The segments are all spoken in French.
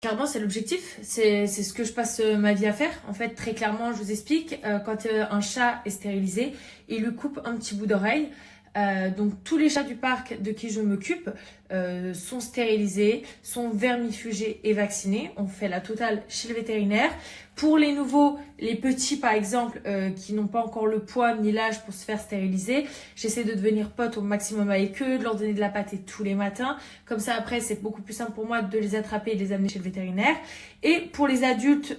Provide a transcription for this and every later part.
Clairement, c'est l'objectif. C'est ce que je passe ma vie à faire. En fait, très clairement, je vous explique. Quand un chat est stérilisé, il lui coupe un petit bout d'oreille. Donc, tous les chats du parc de qui je m'occupe sont stérilisés, sont vermifugés et vaccinés. On fait la totale chez le vétérinaire. Pour les nouveaux, les petits par exemple, qui n'ont pas encore le poids ni l'âge pour se faire stériliser, j'essaie de devenir pote au maximum avec eux, de leur donner de la pâtée tous les matins. Comme ça, après, c'est beaucoup plus simple pour moi de les attraper et de les amener chez le vétérinaire. Et pour les adultes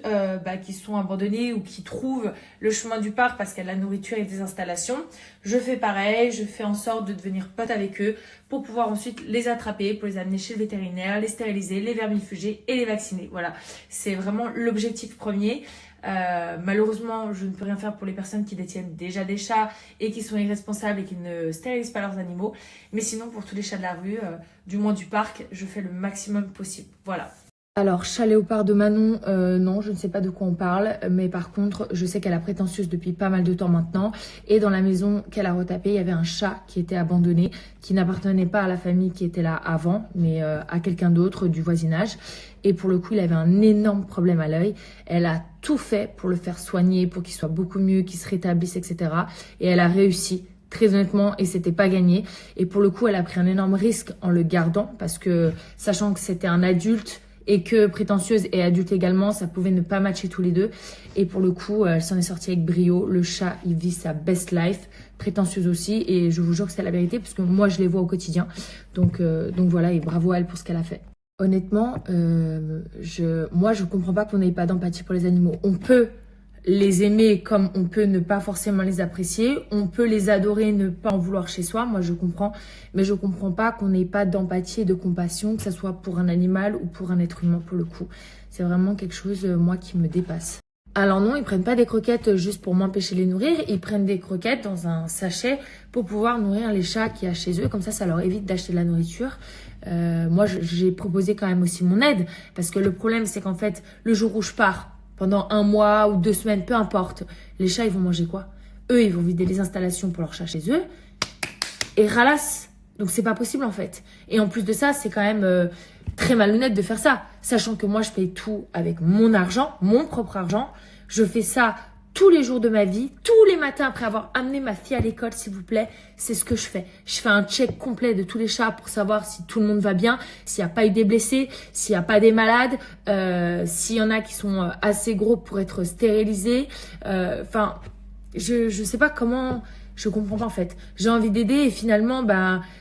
qui sont abandonnés ou qui trouvent le chemin du parc parce qu'il y a de la nourriture et des installations, je fais pareil, je fais en sorte de devenir pote avec eux pour pouvoir ensuite les attraper, pour les amener chez le vétérinaire, les stériliser, les vermifuger et les vacciner. Voilà, c'est vraiment l'objectif premier. Malheureusement, je ne peux rien faire pour les personnes qui détiennent déjà des chats et qui sont irresponsables et qui ne stérilisent pas leurs animaux. Mais sinon, pour tous les chats de la rue, du moins du parc, je fais le maximum possible. Voilà. Alors, chat léopard de Manon, non, je ne sais pas de quoi on parle, mais par contre, je sais qu'elle a prétentieuse depuis pas mal de temps maintenant, et dans la maison qu'elle a retapée, il y avait un chat qui était abandonné, qui n'appartenait pas à la famille qui était là avant, mais à quelqu'un d'autre du voisinage, et pour le coup, il avait un énorme problème à l'œil. Elle a tout fait pour le faire soigner, pour qu'il soit beaucoup mieux, qu'il se rétablisse, etc. Et elle a réussi. Très honnêtement, et c'était pas gagné. Et pour le coup, elle a pris un énorme risque en le gardant, parce que, sachant que c'était un adulte, et que prétentieuse et adulte également, ça pouvait ne pas matcher tous les deux. Et pour le coup, elle s'en est sortie avec brio. Le chat, il vit sa best life, prétentieuse aussi. Et je vous jure que c'est la vérité, parce que moi, je les vois au quotidien. Donc voilà, et bravo à elle pour ce qu'elle a fait. Honnêtement, moi, je comprends pas qu'on n'ait pas d'empathie pour les animaux. On peut les aimer comme on peut ne pas forcément les apprécier. On peut les adorer, ne pas en vouloir chez soi. Moi, je comprends. Mais je comprends pas qu'on n'ait pas d'empathie et de compassion, que ce soit pour un animal ou pour un être humain pour le coup. C'est vraiment quelque chose, moi, qui me dépasse. Alors non, ils prennent pas des croquettes juste pour m'empêcher de les nourrir. Ils prennent des croquettes dans un sachet pour pouvoir nourrir les chats qu'il y a chez eux. Comme ça leur évite d'acheter de la nourriture. Moi, j'ai proposé quand même aussi mon aide. Parce que le problème, c'est qu'en fait, le jour où je pars, pendant 1 mois ou 2 semaines, peu importe, les chats, ils vont manger quoi? Eux, ils vont vider les installations pour leurs chats chez eux et ralassent. Donc, c'est pas possible, en fait. Et en plus de ça, c'est quand même très malhonnête de faire ça. Sachant que moi, je paye tout avec mon argent, mon propre argent. Je fais ça tous les jours de ma vie, tous les matins après avoir amené ma fille à l'école, s'il vous plaît. C'est ce que je fais. Je fais un check complet de tous les chats pour savoir si tout le monde va bien, s'il n'y a pas eu des blessés, s'il n'y a pas des malades, s'il y en a qui sont assez gros pour être stérilisés. Enfin, je sais pas comment... Je comprends pas en fait. J'ai envie d'aider et finalement,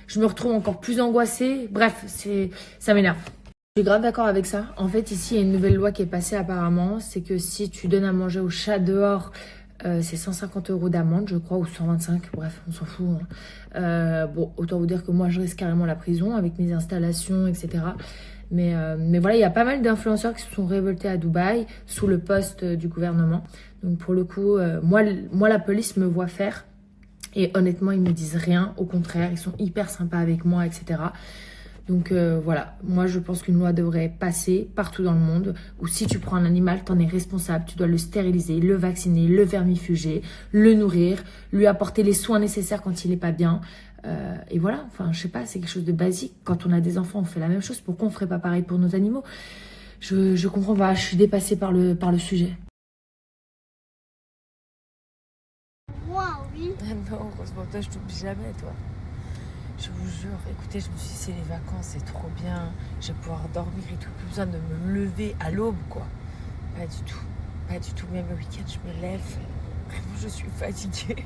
je me retrouve encore plus angoissée. Bref, ça m'énerve. Je suis grave d'accord avec ça. En fait, ici, il y a une nouvelle loi qui est passée apparemment. C'est que si tu donnes à manger au chat dehors, c'est 150 € d'amende, je crois, ou 125. Bref, on s'en fout. Bon, autant vous dire que moi, je risque carrément la prison avec mes installations, etc. Mais voilà, il y a pas mal d'influenceurs qui se sont révoltés à Dubaï sous le poste du gouvernement. Donc pour le coup, moi, la police me voit faire. Et honnêtement, ils me disent rien. Au contraire, ils sont hyper sympas avec moi, etc. Donc voilà, moi je pense qu'une loi devrait passer partout dans le monde où si tu prends un animal, t'en es responsable, tu dois le stériliser, le vacciner, le vermifuger, le nourrir, lui apporter les soins nécessaires quand il est pas bien. Et voilà, enfin je sais pas, c'est quelque chose de basique. Quand on a des enfants, on fait la même chose. Pourquoi on ferait pas pareil pour nos animaux? Je comprends pas, je suis dépassée par le sujet. Moi, oui. Ah non, heureusement, toi, je t'oublie jamais, toi. Je vous jure, écoutez, je me suis dit, c'est les vacances, c'est trop bien. Je vais pouvoir dormir et tout, plus besoin de me lever à l'aube, quoi. Pas du tout. Pas du tout. Même le week-end, je me lève. Vraiment, je suis fatiguée.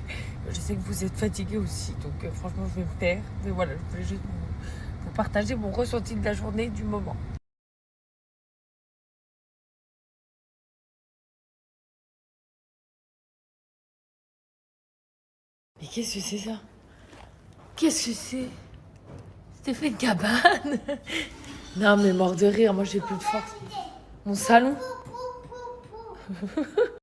Je sais que vous êtes fatigués aussi, donc franchement, je vais me taire. Mais voilà, je voulais juste vous partager mon ressenti de la journée, du moment. Mais qu'est-ce que c'est ça? Qu'est-ce que c'est? C'était fait de cabane. Non, mais mort de rire, moi j'ai plus de force. Mon salon.